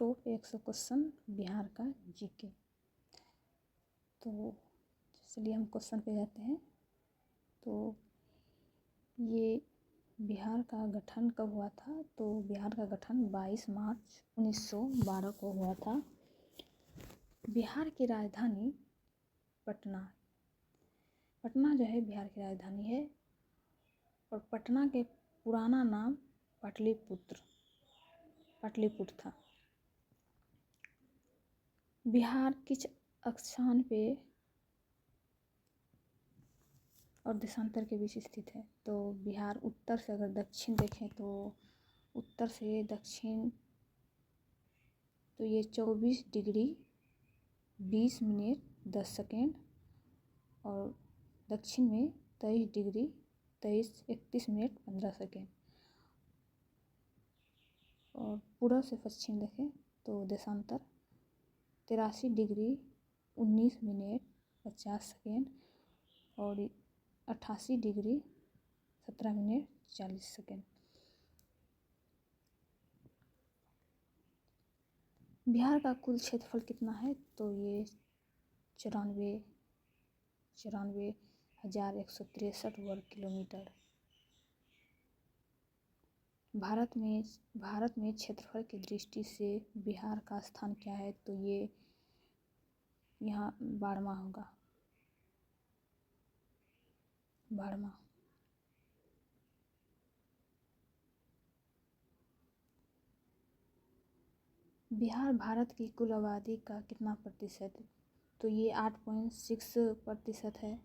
Top 100 question Bihar का GK. तो चलिए हम क्वेश्चन पे जाते हैं। तो ये बिहार का गठन कब हुआ था? तो बिहार का गठन 22 मार्च 1912 को हुआ था। बिहार की राजधानी पटना जो है बिहार की राजधानी है। और पटना के पुराना नाम पाटलिपुत्र था। बिहार किस अक्षांश पे और देशांतर के बीच स्थित है? तो बिहार उत्तर से अगर दक्षिण देखें तो उत्तर से दक्षिण तो ये 24 डिग्री 20 मिनट 10 सेकेंड और दक्षिण में 23 डिग्री 31 मिनट 15 सेकेंड। और पूर्व से पश्चिम देखें तो देशांतर 83 डिग्री 19 मिनट 50 सेकेंड और 88 डिग्री 17 मिनट 40 सेकेंड। बिहार का कुल क्षेत्रफल कितना है? तो ये 94,163 वर्ग किलोमीटर। भारत में क्षेत्रफल की दृष्टि से बिहार का स्थान क्या है? तो ये यहाँ 12वां होगा। बिहार भारत की कुल आबादी का कितना प्रतिशत? तो ये 8.6% है।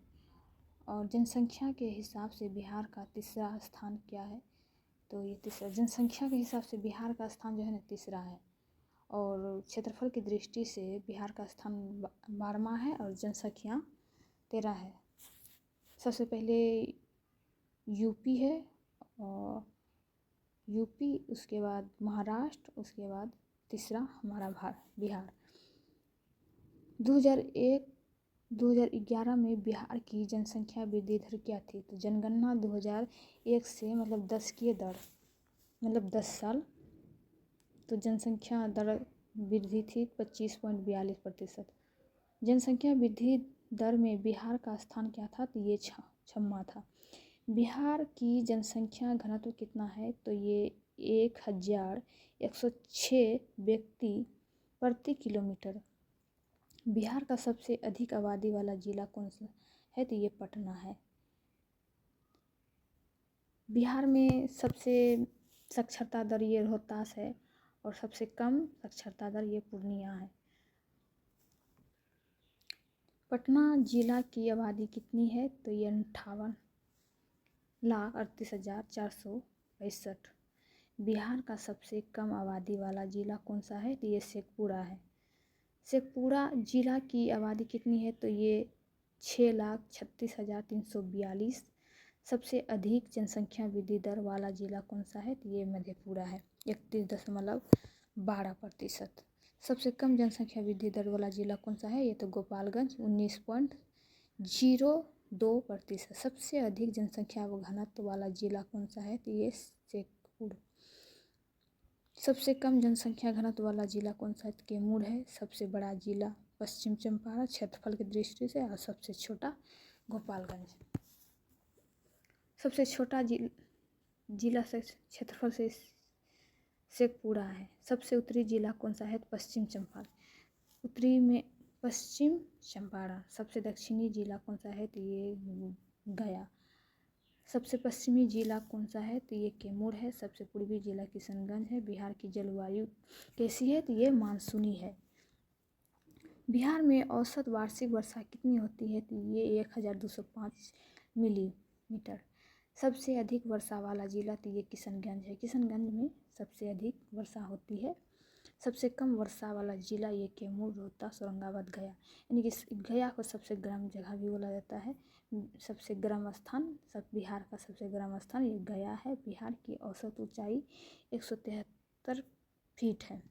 और जनसंख्या के हिसाब से बिहार का तीसरा स्थान क्या है? तो ये तीसरा, जनसंख्या के हिसाब से बिहार का स्थान जो है ना तीसरा है। और क्षेत्रफल की दृष्टि से बिहार का स्थान 12वां है और जनसंख्या 13 है। सबसे पहले यूपी है और यूपी, उसके बाद महाराष्ट्र, उसके बाद तीसरा हमारा बिहार। 2011 में बिहार की जनसंख्या वृद्धि दर क्या थी? तो जनगणना 2001 से मतलब 10 की दर मतलब 10 साल तो जनसंख्या दर वृद्धि थी 25.42%। जनसंख्या वृद्धि दर में बिहार का स्थान क्या था? तो ये 6वां था। बिहार की जनसंख्या घनत्व कितना है? तो ये 1106 व्यक्ति प्रति किलोमीटर। बिहार का सबसे अधिक आबादी वाला जिला कौन सा है? तो ये पटना है। बिहार में सबसे साक्षरता दर ये रोहतास है और सबसे कम साक्षरता दर ये पूर्णिया है। पटना जिला की आबादी कितनी है? तो ये 58,38,465। बिहार का सबसे कम आबादी वाला जिला कौन सा है? तो ये शेखपुरा है। शेखपुरा जिला की आबादी कितनी है? तो ये 6,36,342। सबसे अधिक जनसंख्या वृद्धि दर वाला जिला कौन सा है? तो ये मधेपुरा है 31.12%। सबसे कम जनसंख्या वृद्धि दर वाला जिला कौन सा है? ये तो गोपालगंज 19.02%। सबसे अधिक जनसंख्या घनत्व वाला जिला कौन सा है? तो ये शेखपुरा। सबसे कम जनसंख्या घनत्व वाला जिला कौन सा है? तो कैमूर है। सबसे बड़ा जिला पश्चिम चंपारण क्षेत्रफल की दृष्टि से और सबसे छोटा गोपालगंज। सबसे छोटा जिला से क्षेत्रफल से शेखपुरा है। सबसे उत्तरी जिला कौन सा है? पश्चिम चंपारण। उत्तरी में पश्चिम चंपारण। सबसे दक्षिणी जिला कौन सा है? तो ये गया। सबसे पश्चिमी जिला कौन सा है? तो ये कैमूर है। सबसे पूर्वी जिला किशनगंज है। बिहार की जलवायु कैसी है? तो ये मानसूनी है। बिहार में औसत वार्षिक वर्षा कितनी होती है? तो ये 1205 मिलीमीटर। सबसे अधिक वर्षा वाला जिला तो ये किशनगंज है। किशनगंज में सबसे अधिक वर्षा होती है। सबसे कम वर्षा वाला जिला ये कैमूर, रोहतास, औरंगाबाद, गया। यानी कि गया को सबसे गर्म जगह भी बोला जाता है। सबसे गर्म स्थान बिहार का सबसे गर्म स्थान ये गया है। बिहार की औसत ऊंचाई 173 फीट है।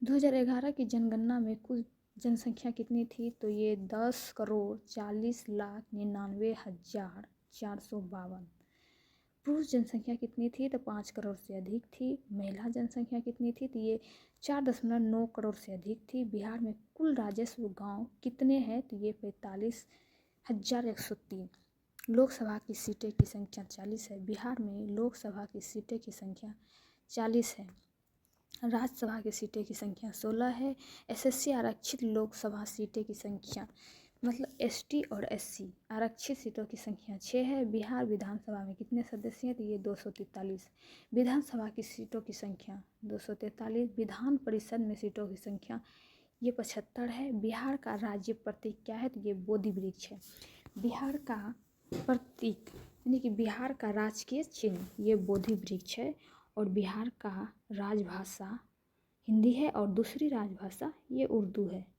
2011 की जनगणना में कुल जनसंख्या कितनी थी? तो ये 10,40,99,452। पुरुष जनसंख्या कितनी थी तो 5 करोड़ से अधिक थी। महिला जनसंख्या कितनी थी तो ये 4.9 करोड़ से अधिक थी। बिहार में कुल राजस्व गांव कितने हैं तो ये 45,103। लोकसभा की सीटें की संख्या 40 है। बिहार में लोकसभा की सीटें की संख्या 40 है। राज्यसभा की सीटें की संख्या 16 है। एसएससी आरक्षित लोकसभा सीटें की संख्या मतलब एसटी और एससी आरक्षित सीटों की संख्या 6 है। बिहार विधानसभा में कितने सदस्य हैं तो ये 243। विधानसभा की सीटों की संख्या 243। विधान परिषद में सीटों की संख्या ये 75 है। बिहार का राज्य प्रतीक क्या है तो ये बोधि वृक्ष है। बिहार का प्रतीक यानी कि बिहार का राजकीय चिन्ह ये बोधि वृक्ष है। और बिहार का राजभाषा हिंदी है और दूसरी राजभाषा ये उर्दू है।